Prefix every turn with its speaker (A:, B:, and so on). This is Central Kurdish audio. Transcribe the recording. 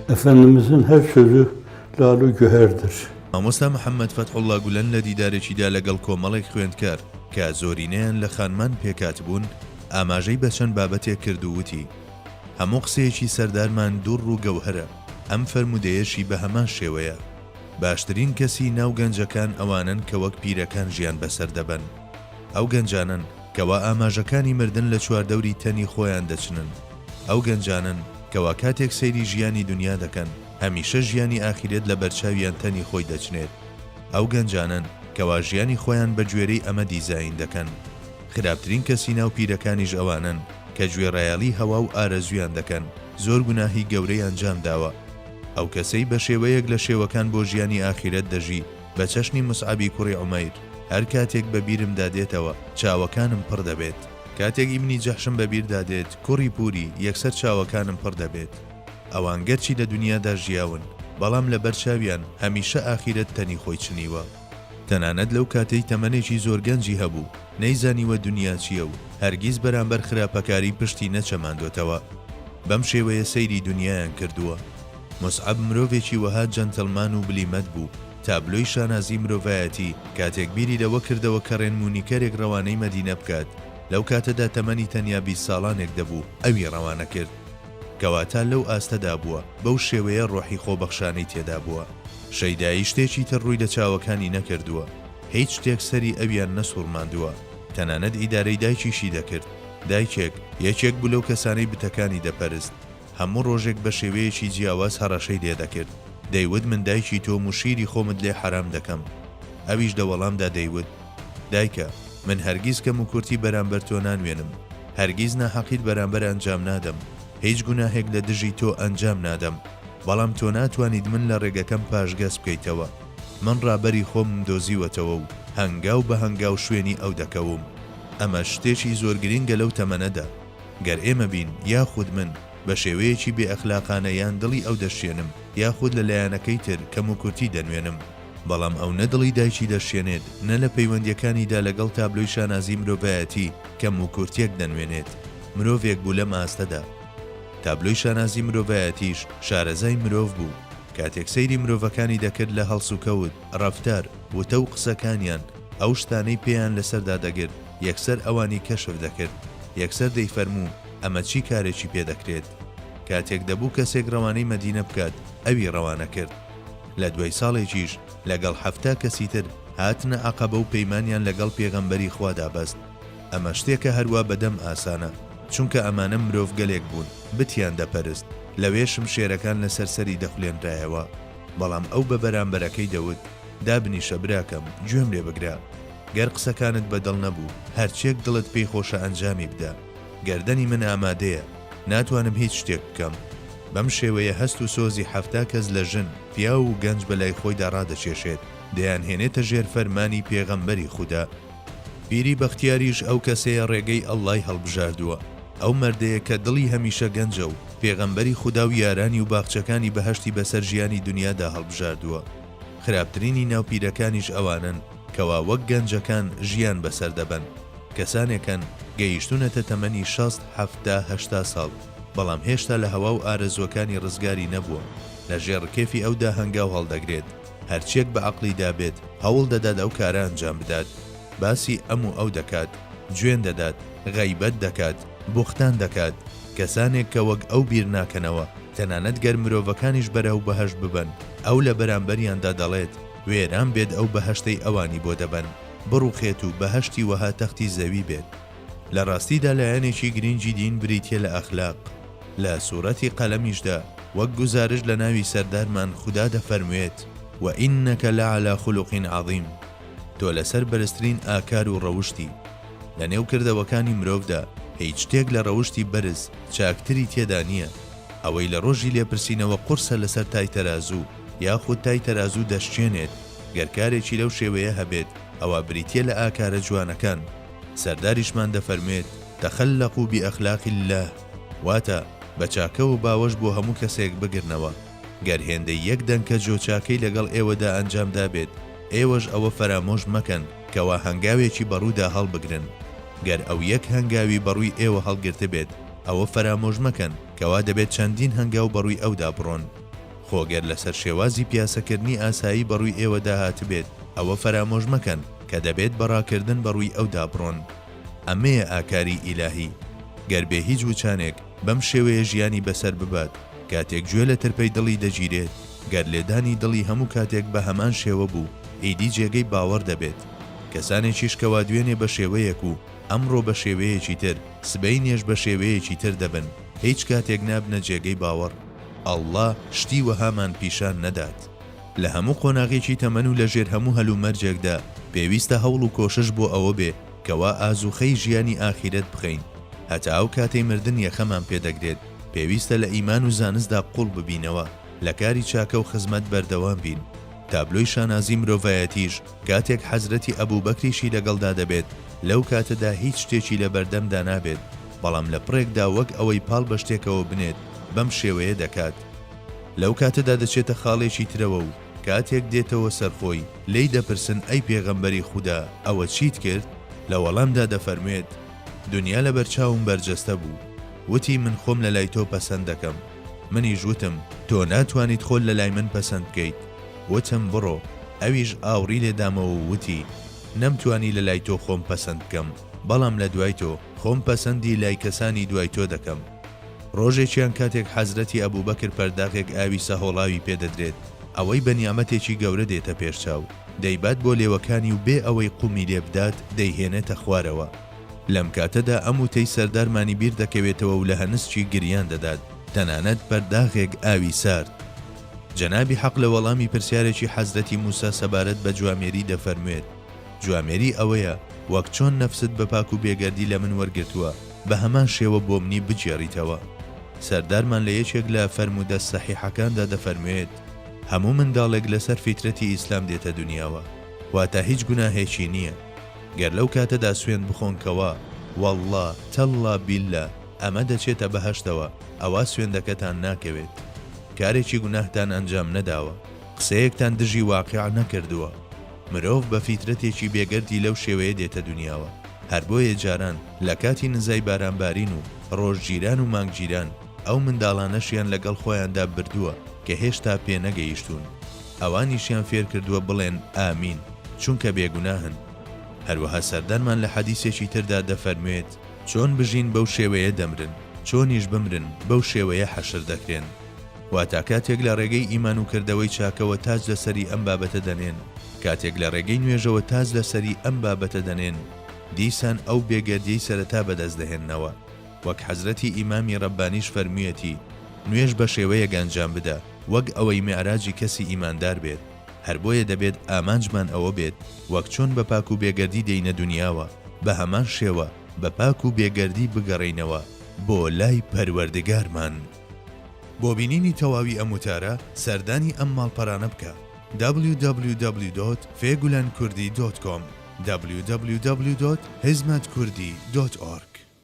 A: Efendimizin her sözü lal-ı güherdir.
B: مامۆستا محەممەد فەتحوڵڵا گولەن لە دیدارێکیدا لەگەڵ کۆمەڵێک خوێندکار کە زۆرینەیان لە خانمان پێکات بوون ئاماژەی بە چەند بابەتێک کردووتی هەموو قسەیەکی سەردارمان دوڕ و گەوهرە ئەم فەرمودەیەشی بە هەمان شێوەیە باشترین کەسی ناو گەنجەکان ئەوانن کە وەک پیرەکان ژیان بەسەر دەبن ئەو گەنجانن کەوا ئاماژەکانی مردن لە چواردەوری تەنی خۆیان دەچنن ئەو گەنجانن کەوا کاتێک سەیری ژیانی دنیا دەکەن هەمیشە ژیانی ئاخیرێت لە بەرچاویان تەنی خۆی دەچنێت ئەو گەنجانن کەوا ژیانی خۆیان بە گوێرەی ئەمە دیزاین دەکەن خراپترین کەسی ناو پیرەکانیش ئەوانن کە گوێڕایاڵی هەوا و ئارەزویان دەکەن زۆر گوناهی گەورەی ئەنجام داوە ئەو کەسەی بە شێوەیەک لە شێوەکان بۆ ژیانی ئاخیرەت دەژی بە چەشنی موسعەبی کوڕی عومەیر هەر کاتێک بەبیرم دادێتەوە چاوەکانم پڕ دەبێت کاتێک ئیبنی جەحشم بەبیر دادێت کوڕی پوری یەکسەر چاوەکانم پڕ دەبێت ئەوان گەرچی لە دنیادا ژیاون بەڵام لە بەرچاویان هەمیشە ئاخیرەت تەنی خۆی چنیوە تەنانەت لەو کاتەی تەمەنێکی زۆر گەنجی هەبوو نەیزانیوە دنیا چییە و هەرگیز بەرامبەر خراپەکاری پشتی نەچەماندۆتەوە بەم شێوەیە سەیری دنیایان کردووە موسعەب مرۆڤێکی وەها جەنتڵمان و بلیمەت بوو تابلۆی شانازی مرۆڤایەتی کاتێک بیری لەوە کردەوە کە ڕێنمونیکەرێک ڕەوانەی مەدینە بکات لەو کاتەدا تەمەنی تەنیا 20 ساڵانێک دەبوو ئەوی ڕەوانە کرد کەواتە لەو ئاستەدا بووە بەو شێوەیە ڕۆحی خۆبەخشانەی تێدا بووە شەیدایی شتێکی تر ڕووی لە چاوەکانی نەکردووە هیچ شتێک سەری ئەویان نەسوورماندووە تەنانەت ئیدارەی دایکیشی دەکرد دایکێک یەکێک بوو لەو کەسانەی بتەکانی دەپەرست هەموو ڕۆژێک بە شێوەیەکی جیاواز هەڕەشەی لێ دەکرد دەیوت من دایکی تۆم و شیری خۆمت لێ حرام دەکەم ئەویش لە وەڵامدا دەیوت دایکە من هەرگیز کەم و کورتی بەرامبەر تۆ نانوێنم هەرگیز ناحەقیت بەرامبەر ئەنجام نادەم هیچ گوناهێک لە دژی تۆ ئەنجام نادەم بەڵام تۆ ناتوانید من لە ڕێگەکەم پاشگەز بکەیتەوە من ڕابەری خۆم دۆزیوەتەوە و هەنگاو بە هەنگاو شوێنی ئەو دەکەوم ئەمە شتێکی زۆر گرنگە لەو تەمەنەدا گەر ئێمە بین یاخود من بە شێوەیەکی بێ ئەخلاقانە یان دڵی ئەو دەشێنم یاخود لە لایەنەکەی تر کەم و کورتی دەنوێنم بەڵام ئەو نەدڵی دایکی دەشێنێت نە لە پەیوەندیەکانیدا لەگەڵ تابلۆی شانازی مرۆڤایەتی کەم و کورتێک دەنوێنێت مرۆڤێک بوو لەم ئاستەدا تابلۆی شانازی مرۆڤایەتیش شارەزای مرۆڤ بوو کاتێک سەیری مرۆڤەکانی دەکرد لە هەڵس و کەوت ڕەفتار وتە و قسەکانیان ئەو شتانەی پێیان لەسەردا دەگرت یەکسەر ئەوانی کەشف دەکرد یەکسەر دەیفەرموو ئەمە چی کارێکی پێدەکرێت کاتێک دەبوو کەسێک ڕەوانەی مەدینە بکات ئەوی ڕەوانە کرد لە دوای ساڵێکیش لەگەڵ 7 کەسی تر هاتنە عەقەبە و پەیمانیان لەگەڵ پێغەمبەری خوادا بەست ئەمە شتێکە هەروە بەدەم ئاسانە چونکە ئەمانە مرۆڤ گەلێک بوون بتیان دەپەرست لەوێشم شێرەکان لە سەرسەری دەخولێنرایەوە بەڵام ئەو بە بەرامبەرەکەی دەوت دابنیشە براکەم گوێم لێ بگرا گەر قسەکانت بەدڵ نەبوو هەرچێک دڵت پێی خۆشە ئەنجامی بدە گەردەنی من ئامادەیە ناتوانم هیچ شتێک بکەم بەم شێوەیە هەست و سۆزی 7 کەس لە ژن پیا و گەنج بەلای خۆیدا ڕادەچێشێت دەیان هێنێتە ژێر فەرمانی پێغەمبەری خودا پیری بەختیاریش ئەو کەسەیە ڕێگەی ئەڵڵای هەڵبژاردووە ئەو مەردەیە کە دڵی هەمیشە گەنجە و پێغەمبەری خودا و یارانی و باخچەکانی بەهەشتی بەسەر ژیانی دنیادا هەڵبژاردووە خراپترینی ناوپیرەکانیش ئەوانن کەوا وەک گەنجەکان ژیان بەسەر دەبن کەسانێکن گەیشتونەتە تەمەنی 60-70-80 ساڵ بەڵام هێشتا لە هەوا و ئارەزوەکانی ڕزگاری نەبووە لە ژێڕکێفی ئەودا هەنگاو هەڵدەگرێت هەرچێک بە عەقڵی دابێت هەوڵ دەدات ئەو کارە ئەنجام بدات باسی ئەم و ئەو دەکات گوێن دەدات غەیبەت دەکات بوختان دەکات کەسانێک کە وەک ئەو بیر ناکەنەوە تەنانەت گەر مرۆڤەکانیش بەرەو بەهەشت ببن ئەو لە بەرامبەریاندا دەڵێت وێران بێت ئەو بەهەشتەی ئەوانی بۆ دەبن بڕوخێت و بەهەشتی وەها تەختی زەوی بێت لە ڕاستیدا لایەنێکی گرنگی دین بریتیە لە ئەخلاق لە سوورەتی قەلەمیشدا وەک گوزارش لە ناوی سەردارمان خودا دەفەرموێت وئینەکە لەعەلا خولوق عەظیم تۆ لەسەر بەرزترین ئاکار و ڕەوشتی لە نێو کردەوەکانی مرۆڤدا هیچ شتێک لە ڕەوشتی بەرز چاکتری تێدا نییە ئەوەی لە ڕۆژی لێپرسینەوە قورسە لەسەر تای تەرازوو یاخود تای تەرازوو دەشچێنێت گەرکارێکی لەو شێوەیە هەبێت ئەوە بریتیە لە ئاکارە جوانەکان سەرداریشمان دەفەرمێت تەخەلەقوا بئەخلاق الله واتە بە چاکە و باوەش بۆ هەموو کەسێک بگرنەوە گەر هێندەی یەک دەنکە جۆچاکەی لەگەڵ ئێوەدا ئەنجامدا بێت ئێوەش ئەوە فەرامۆژ مەکەن کەوا هەنگاوێکی بەڕوودا هەڵبگرن گەر ئەو یەک هەنگاوی بەڕووی ئێوە هەڵگرتە بێت ئەوە فەرامۆژ مەکەن کەوا دەبێت چەندین هەنگاو بەڕووی ئەودا بڕۆن خۆگەر لەسەر شێوازی پیاسەکردنی ئاسایی بەڕووی ئێوە داهات بێت ئەوە فەرامۆژ مەکەن کە دەبێت بەڕاکردن بەڕووی ئەودا بڕۆن. ئەمەیە ئاکاری ئیلاهی. گەر بێ هیچ وچانێک بەم شێوەیە ژیانی بەسەر ببات کاتێک گوێ لە ترپەی دڵی دەگیرێت، گەر لێدانی دڵی هەموو کاتێک بە هەمان شێوە بوو ئیدی جێگەی باوەڕ دەبێت. کەسانێکیش کەوا دوێنێ بە شێوەیەک و ئەمڕۆ بە شێوەیەکی تر، سبەی نێژ بە شێوەیەکی تر دەبن، هیچ کاتێک نابنە جێگەی باوەڕ. ئەڵڵا شتی وەهامان پیشان نەدات. لە هەموو قۆناغێکی تەمەن و لەژێر هەموو هەلومەرجێکدا پێویستە هەوڵ و کۆشش بۆ ئەوە بێ کەوا ئازوخەی ژیانی ئاخیرەت بخەین. هەتا ئەو کاتەی مردن یەخەمان پێدەگرێت پێویستە لە ئیمان و زانستدا قوڵ ببینەوە، لە کاری چاکە و خزمەت بەردەوام بین. تابلۆی شانازی مرۆڤایەتیش کاتێک حەزرەتی ئەبوبەکریشی لەگەڵدا دەبێت لەو کاتەدا هیچ شتێکی لە بەردەمدا نابێت، بەڵام لە پڕێکدا وەک ئەوەی پاڵ بە شتێکەوە بنێت بەم شێوەیە دەکات. لەو کاتەدا دەچێتە خاڵێکی ترەوە و کاتێک دێتەوە سەرخۆی لی دەپرسن ئەی پێغەمبەری خودا ئەوە چیت کرد؟ لە وەڵامدا دەفەرمێت دنیا لە بەرچاوم بەرجەستە بوو، وتی من خۆم لە لای تۆ پەسەند دەکەم. منیش وتم تۆ ناتوانیت خۆت لە لای من پەسەند بکەیت. وتم بڕۆ. ئەویش ئاوڕی لێدامەوە و وتی نەمتوانی لە لای تۆ خۆم پەسەند بکەم، بەڵام لە دوای تۆ خۆم پەسەندی لای کەسانی دوای تۆ دەکەم. ڕۆژێکیان کاتێک حەزرەتی ئەبوبەکر پەرداغێک ئاوی سەهۆڵاوی پێدەدرێت، ئەوەی بەنیامەتێکی گەورە دێتە پێشچاو، دەیبات بۆ لێوەکانی و بێ ئەوەی قومی لێ بدات دەیهێنێتە خوارەوە. لەم کاتەدا ئەم وتەی سەردارمانی بیر دەکەوێتەوە و لە هەنسکی گریان دەدات، تەنانەت پەرداغێک ئاوی سارد. جەنابی حەق لە وەڵامی پرسیارێکی حەزرەتی موسا سەبارەت بە جوامێری دەفەرموێت جوامێری ئەوەیە وەک چۆن نەفست بە پاک و بێگەردی لە من وەرگرتووە بە هەمان شێوە بۆ منی بجێڕیتەوە. سەردارمان لە یەکێک لە فەرمودە سەحیحەکاندا دەفەرموێت هەموو منداڵێک لەسەر فیترەتی ئیسلام دێتە دنیاوە، واتە هیچ گوناهێکی نییە. گەر لەو کاتەدا سوێن بخۆنکەوە وەڵڵا تەڵڵا بیللا ئەمە دەچێتە بەهەشتەوە، ئەوە سوێندەکەتان ناکەوێت، کارێکی گوناهتان ئەنجام نەداوە، قسەیەکتان دژی واقع نەکردووە. مرۆڤ بە فیترەتێکی بێگەردی لەو شێوەیە دێتە دنیاوە. هەر بۆیە جاران لە کاتی نزای بارانبارین و ڕۆژگیران و مانگگیران ئەو منداڵانەشیان لەگەڵ خۆیاندا بردووە کە هێشتا پێ نەگەیشتون، ئەوانیشیان فێر کردووە بڵێن ئامین چونکە بێگوناهن. هەروەها سەردارمان لە حەدیسێکی تردا دەفەرموێت چۆن بژین بەو شێوەیە دەمرن، چۆنیش بمرن بەو شێوەیە حەشر دەکرێن. واتا کاتێک لە ڕێگەی ئیمان و کردەوەی چاکەوە تاج لەسەری ئەم بابەتە دەنێن، کاتێک لە ڕێگەی نوێژەوە تاج لەسەری ئەم بابەتە دەنێن، دیسان ئەو بێگەردیەی سەرەتا بەدەست دەهێننەوە. وەک حەزرەتی ئیمامی ڕەبانیش فەرموویەتی نوێژ بە شێوەیەک ئەنجام بدە وەک ئەوەی میعراجی کەسی ئیماندار بێت. هەر بۆیە دەبێت ئامانجمان ئەوە بێت وەک چۆن بە پاک و بێگەردی دەینە دنیاوە، بە هەمان شێوە بە پاک و بێگەردی بگەڕینەوە بۆ لای پەروەردگارمان. بۆ بینینی تەواوی ئەم وتارە سەردانی ئەم ماڵپەرانە بکە www.fegulankurdi.com www.hizmatkurdi.org